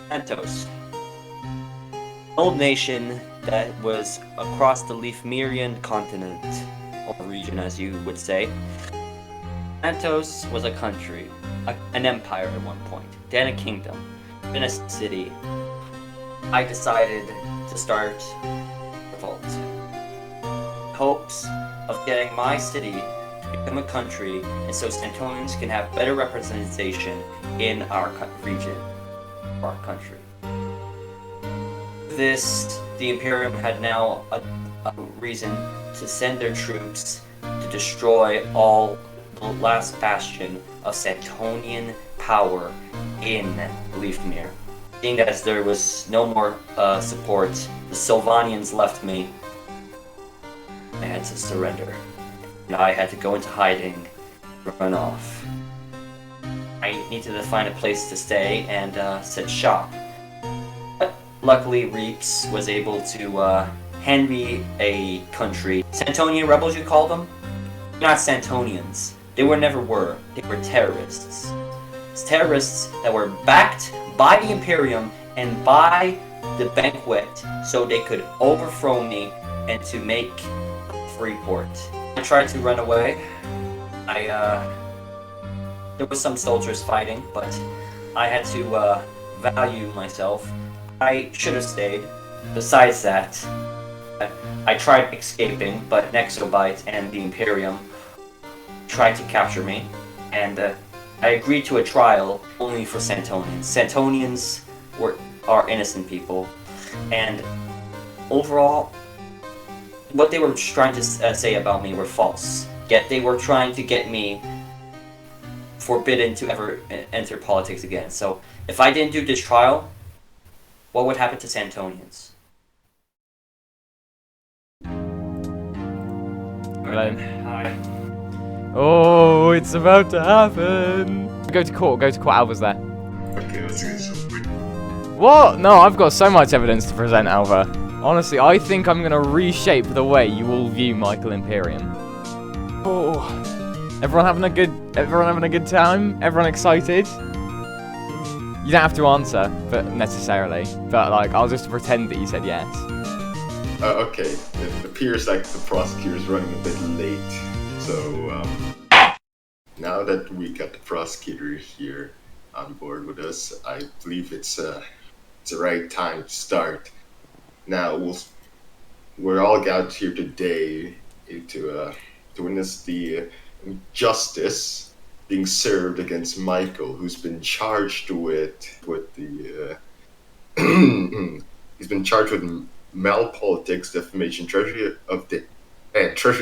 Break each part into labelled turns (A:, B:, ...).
A: Santos, old nation that was across the Leafmerian continent, or region as you would say. Santos was a country, an empire at one point, then a kingdom, then a city. I decided to start a revolt. Hopes of getting my city to become a country, and so Santonians can have better representation in our region, our country. This, the Imperium had now a reason to send their troops to destroy all the last bastion of Santonian power in Leafmere. Seeing as there was no more support, the Sylvanians left me. I had to surrender, and I had to go into hiding, run off. I needed to find a place to stay and set shop. But luckily, Reeks was able to hand me a country. Santonian rebels, you call them? They're not Santonians. They never were. They were terrorists. It's terrorists that were backed by the Imperium and by the banquet so they could overthrow me and to make Freeport. I tried to run away. There was some soldiers fighting, but I had to value myself. I should have stayed. Besides that, I tried escaping, but Nexobite and the Imperium tried to capture me, and I agreed to a trial only for Santonians. Santonians are innocent people, and overall, what they were trying to say about me were false. Yet they were trying to get me forbidden to ever enter politics again. So if I didn't do this trial, what would happen to Santonians?
B: Hello.
A: Hi.
B: Oh, it's about to happen. Go to court, Alva's there.
C: Okay, let's get some.
B: What? No, I've got so much evidence to present, Alva. Honestly, I think I'm gonna reshape the way you all view Michael Imperium. Oh, everyone having a good time? Everyone excited? You don't have to answer, but necessarily. But like, I'll just pretend that you said yes.
C: Okay, it appears like the prosecutor's running a bit late. So, now that we got the prosecutor here on board with us, I believe it's the right time to start. Now, we're all gathered here today to witness the justice being served against Michael, who's been charged with the he's been charged with malpolitics, defamation, treasury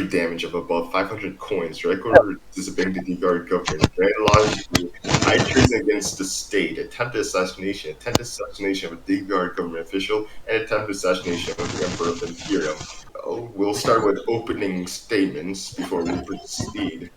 C: damage of about 500 coins, record disobeying the guard government, grand largely high treason against the state, attempted assassination of a D-Guard government official, and attempted assassination of the Emperor of Imperium. We'll start with opening statements before we proceed.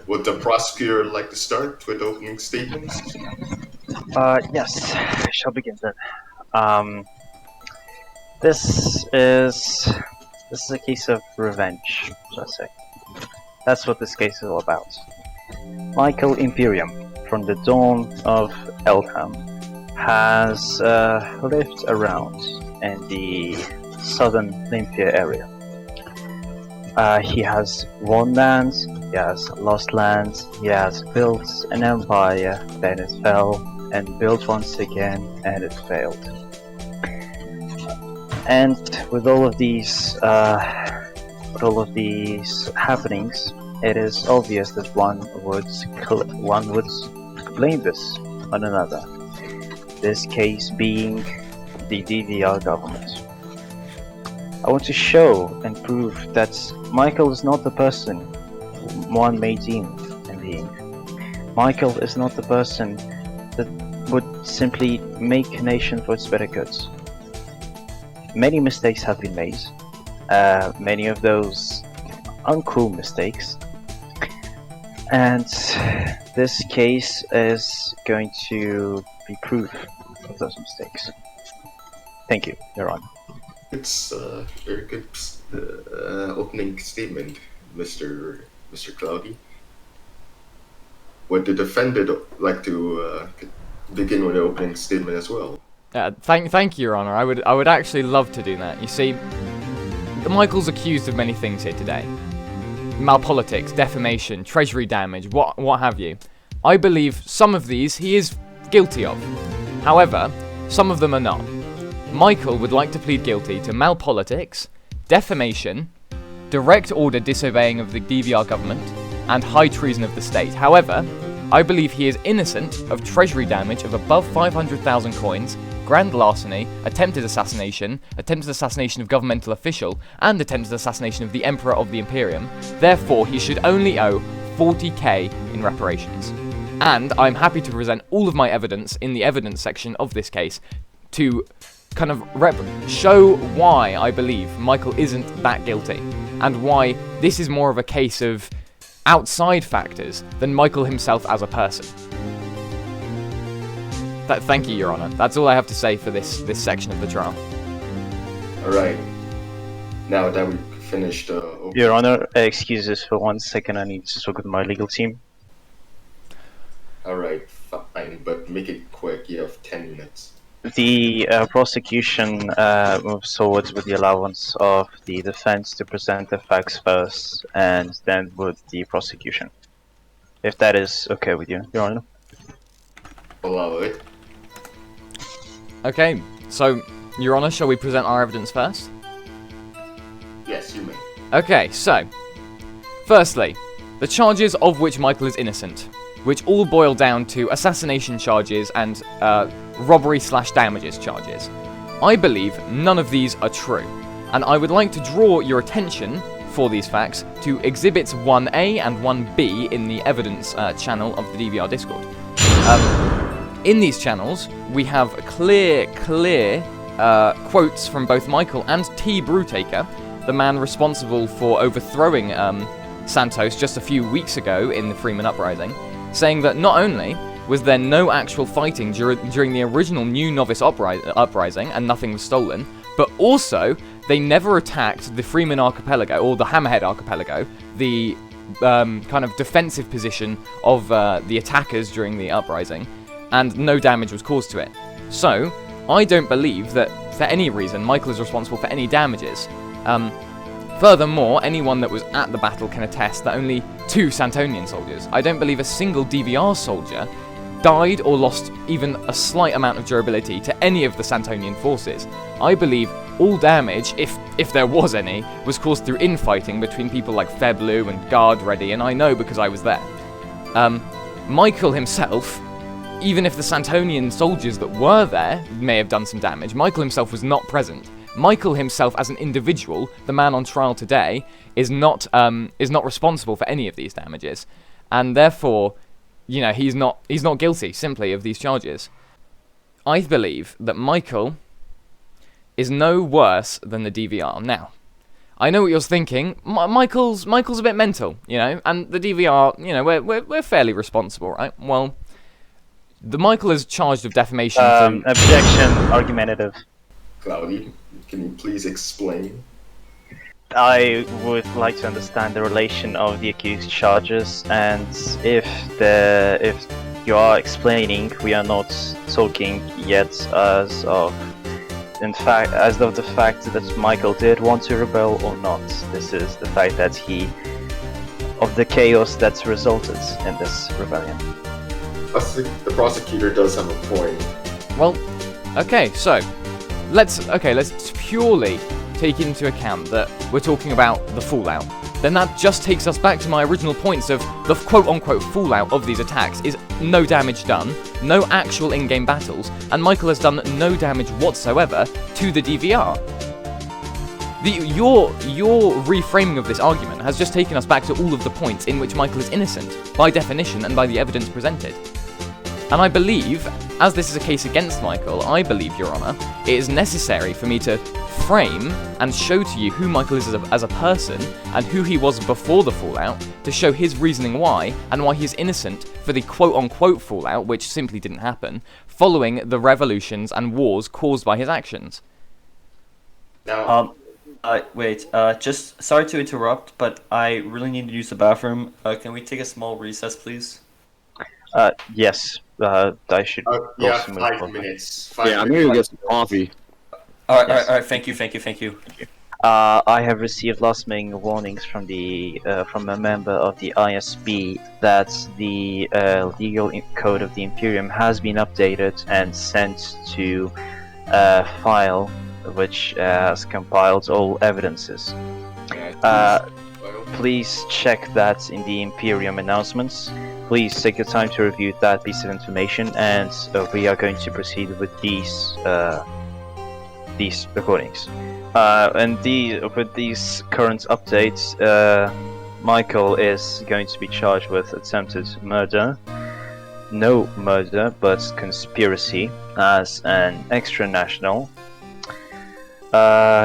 C: Would the prosecutor like to start with opening statements?
D: Yes, I shall begin then. This is a case of revenge, shall I say. That's what this case is all about. Michael Imperium, from the dawn of Elkham, has lived around in the southern Lympia area. He has won lands, he has lost lands, he has built an empire, then it fell, and built once again, and it failed. And with all of these happenings, it is obvious that one would blame this on another. This case being the DDR government. I want to show and prove that Michael is not the person one may deem him being. Michael is not the person that would simply make a nation for its better goods. Many mistakes have been made, many of those uncool mistakes, and this case is going to be proof of those mistakes. Thank you, Your Honor.
C: It's a very good opening statement, Mr. Cloudy. Would the defendant like to begin with the opening statement as well?
B: Thank you, Your Honor. I would actually love to do that. You see, Michael's accused of many things here today: malpolitics, defamation, treasury damage, what have you. I believe some of these he is guilty of. However, some of them are not. Michael would like to plead guilty to malpolitics, defamation, direct order disobeying of the DVR government, and high treason of the state. However, I believe he is innocent of treasury damage of above 500,000 coins, grand larceny, attempted assassination of governmental official, and attempted assassination of the Emperor of the Imperium. Therefore, he should only owe 40k in reparations. And I'm happy to present all of my evidence in the evidence section of this case to kind of show why I believe Michael isn't that guilty, and why this is more of a case of outside factors than Michael himself as a person. Thank you, Your Honor. That's all I have to say for this section of the trial.
C: Alright. Now that we've finished
D: Your Honor, excuses for 1 second, I need to talk with my legal team.
C: Alright, fine, but make it quick, you have 10 minutes.
D: The prosecution moves forward with the allowance of the defense to present the facts first, and then with the prosecution. If that is okay with you, Your Honor.
C: Allow it.
B: Okay, so, Your Honor, shall we present our evidence first?
C: Yes, you may.
B: Okay, so, firstly, the charges of which Michael is innocent, which all boil down to assassination charges and robbery/damages charges. I believe none of these are true, and I would like to draw your attention for these facts to Exhibits 1A and 1B in the evidence channel of the DVR Discord. In these channels, we have clear quotes from both Michael and T. Brewtaker, the man responsible for overthrowing Santos just a few weeks ago in the Freeman Uprising, saying that not only was there no actual fighting during the original New Novice Uprising and nothing was stolen, but also they never attacked the Freeman Archipelago, or the Hammerhead Archipelago, the kind of defensive position of the attackers during the uprising, and no damage was caused to it. So, I don't believe that, for any reason, Michael is responsible for any damages. Furthermore, anyone that was at the battle can attest that only 2 Santonian soldiers, I don't believe a single DVR soldier, died or lost even a slight amount of durability to any of the Santonian forces. I believe all damage, if there was any, was caused through infighting between people like Feblu and Guard Ready, and I know because I was there. Michael himself, even if the Santonian soldiers that were there may have done some damage, Michael himself was not present. Michael himself, as an individual, the man on trial today, is not responsible for any of these damages, and therefore, you know, he's not guilty simply of these charges. I believe that Michael is no worse than the DVR. Now, I know what you're thinking. Michael's a bit mental, you know, and the DVR, you know, we're fairly responsible, right? Well, the Michael is charged of defamation.
D: Objection, argumentative.
C: Cloudy, can you please explain?
D: I would like to understand the relation of the accused charges, and if you are explaining, we are not talking yet as of the fact that Michael did want to rebel or not. This is the fact that of the chaos that's resulted in this rebellion.
C: The prosecutor does have a point.
B: Well, okay, so let's purely take into account that we're talking about the fallout. Then that just takes us back to my original points of the quote-unquote fallout of these attacks is no damage done, no actual in-game battles, and Michael has done no damage whatsoever to the DVR. Your reframing of this argument has just taken us back to all of the points in which Michael is innocent, by definition and by the evidence presented. And I believe, as this is a case against Michael, I believe, Your Honour, it is necessary for me to frame and show to you who Michael is as a person and who he was before the fallout, to show his reasoning why, and why he is innocent for the quote-unquote fallout, which simply didn't happen, following the revolutions and wars caused by his actions.
C: Now,
A: Wait, just sorry to interrupt, but I really need to use the bathroom. Can we take a small recess, please?
D: Yes. I should
C: Yeah,
D: also move
C: 5
D: forward.
C: minutes.
E: Yeah, I'm gonna go get some coffee.
A: Alright,
D: Yes.
A: alright, thank you.
D: I have received last minute warnings from from a member of the ISB that the legal code of the Imperium has been updated and sent to a file which has compiled all evidences. Please check that in the Imperium announcements. Please take your time to review that piece of information, and we are going to proceed with these recordings. With these current updates, Michael is going to be charged with attempted murder, no murder, but conspiracy as an extra national.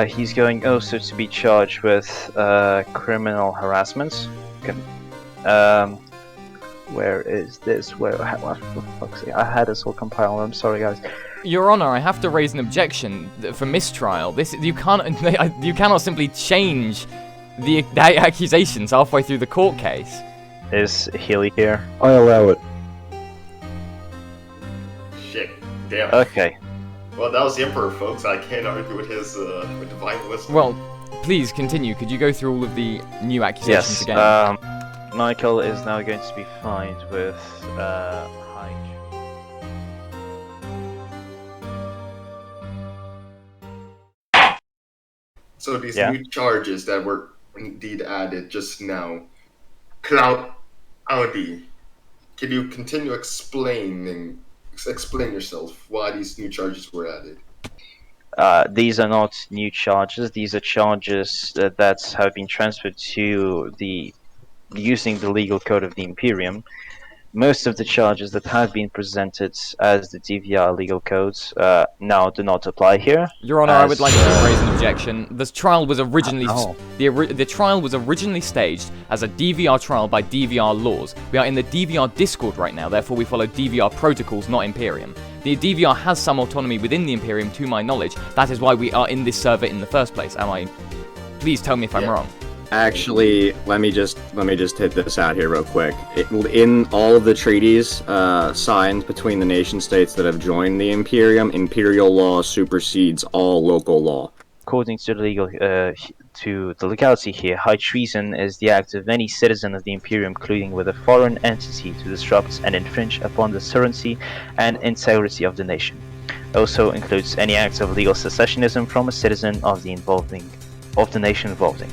D: He's going also to be charged with criminal harassment. Where is this? For fuck's sake, I had this all compiled. I'm sorry, guys.
B: Your Honor, I have to raise an objection for mistrial. You cannot simply change the accusations halfway through the court case.
D: Is Healy here?
E: I allow it.
C: Shit. Damn.
D: Okay.
C: Well, that was the Emperor, folks. I can't argue with his divine wisdom.
B: Well, please continue. Could you go through all of the new accusations
D: Yes.
B: again?
D: Michael is now going to be fined with high.
C: So these
D: Yeah.
C: new charges that were indeed added just now. Cloud Audi, can you continue explain yourself why these new charges were added?
D: These are not new charges. These are charges that have been transferred to using the legal code of the Imperium. Most of the charges that have been presented as the DVR legal codes now do not apply here.
B: Your Honor, I would like to raise an objection. This trial was originally
D: Oh.
B: the trial was originally staged as a DVR trial by DVR laws. We are in the DVR Discord right now, therefore we follow DVR protocols, not Imperium. The DVR has some autonomy within the Imperium, to my knowledge. That is why we are in this server in the first place. Please tell me if I'm wrong.
E: Actually, let me just hit this out here real quick. In all of the treaties signed between the nation states that have joined the Imperium, imperial law supersedes all local law.
D: According to the legality here, high treason is the act of any citizen of the Imperium colluding with a foreign entity to disrupt and infringe upon the sovereignty and integrity of the nation. Also includes any act of legal secessionism from a citizen of the nation involving.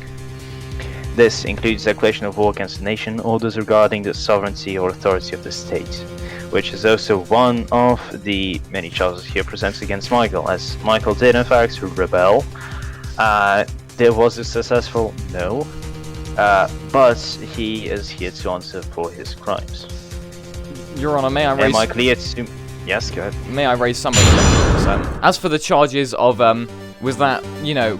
D: This includes declaration of war against the nation, orders regarding the sovereignty or authority of the state, which is also one of the many charges here presented against Michael, as Michael did in fact rebel. There was a successful no, but he is here to answer for his crimes.
B: Your Honor, may I raise...
D: Am I clear to... Yes, go ahead.
B: May I raise some objections? As for the charges of, was that,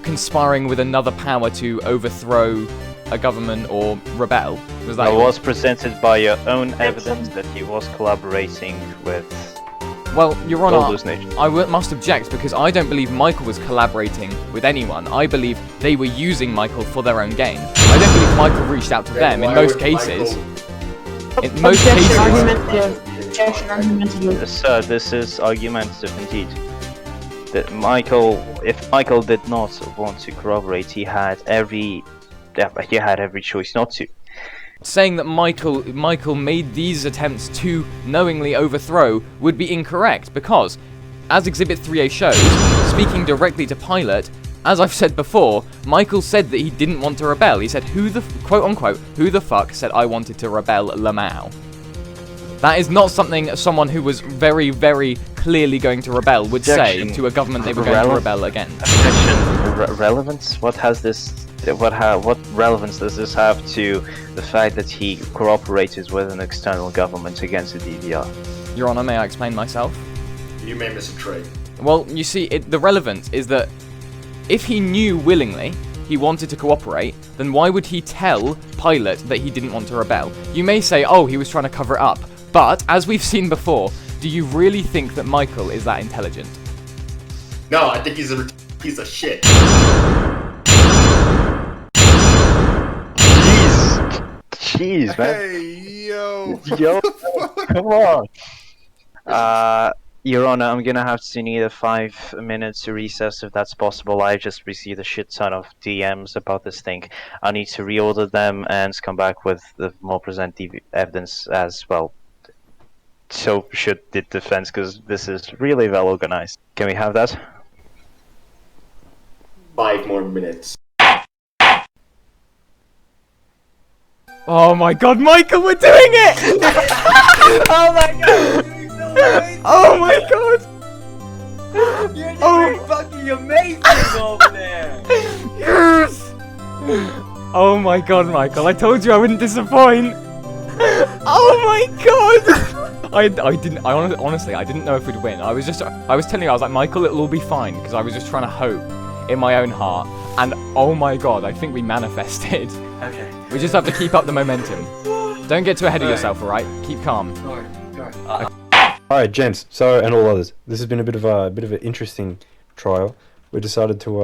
B: conspiring with another power to overthrow a government or rebel? Was that...
D: It was presented by your own evidence that he was collaborating with
B: Well, Your
D: all
B: Honor,
D: those nations.
B: I must object because I don't believe Michael was collaborating with anyone. I believe they were using Michael for their own gain. I don't believe Michael reached out to them in most cases. In most cases...
D: Sir, this is argumentative indeed. That if Michael did not want to corroborate, he had every choice not to.
B: Saying that Michael made these attempts to knowingly overthrow would be incorrect because, as Exhibit 3A shows, speaking directly to Pilot, as I've said before, Michael said that he didn't want to rebel. He said, quote-unquote, who the fuck said I wanted to rebel, Lamau? That is not something someone who was very, very clearly going to rebel would say to a government they were going to rebel against.
D: Relevance? What relevance does this have to the fact that he cooperated with an external government against the DVR?
B: Your Honor, may I explain myself?
C: You may miss a trade.
B: Well, you see, the relevance is that if he knew willingly he wanted to cooperate, then why would he tell Pilot that he didn't want to rebel? You may say, oh, he was trying to cover it up. But, as we've seen before, do you really think that Michael is that intelligent?
C: No, I think he's a piece of shit.
D: Jeez, man.
F: Hey, yo.
D: Yo, come on. Your Honor, I'm gonna have to need a 5 minutes to recess if that's possible. I just received a shit ton of DMs about this thing. I need to reorder them and come back with the more evidence as well. So should the defense, because this is really well organized. Can we have that?
C: 5 more minutes.
B: Oh my god, Michael, we're doing it!
A: Oh my god! You're doing so amazing!
B: Oh my god!
A: You're doing
B: Oh.
A: fucking amazing over there!
B: Yes! Oh my god, Michael, I told you I wouldn't disappoint! Oh my god! Honestly, I didn't know if we'd win. I was telling you, I was like, Michael, it'll all be fine, because I was just trying to hope in my own heart. And oh my god, I think we manifested.
A: Okay.
B: We just have to keep up the momentum. Don't get too ahead of yourself, alright? Keep calm.
F: Alright, gents, so and all others. This has been a bit of an interesting trial. We decided to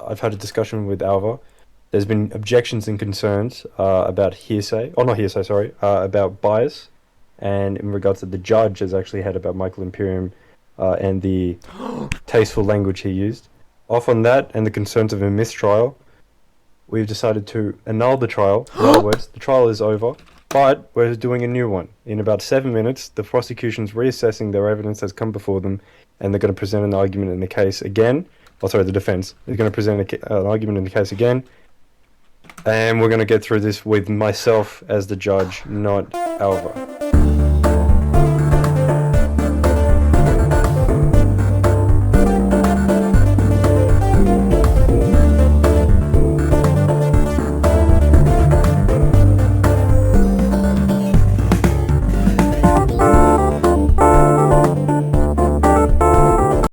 F: I've had a discussion with Alva. There's been objections and concerns about hearsay. Oh, not hearsay, sorry. About bias. And in regards to the judge has actually had about Michael Imperium and the tasteful language he used. Off on that and the concerns of a mistrial, we've decided to annul the trial. In other words, the trial is over, but we're doing a new one. In about 7 minutes, the prosecution's reassessing their evidence that's come before them, and they're going to present an argument in the case again. Oh, sorry, the defense is going to present an argument in the case again, and we're going to get through this with myself as the judge, not Alva.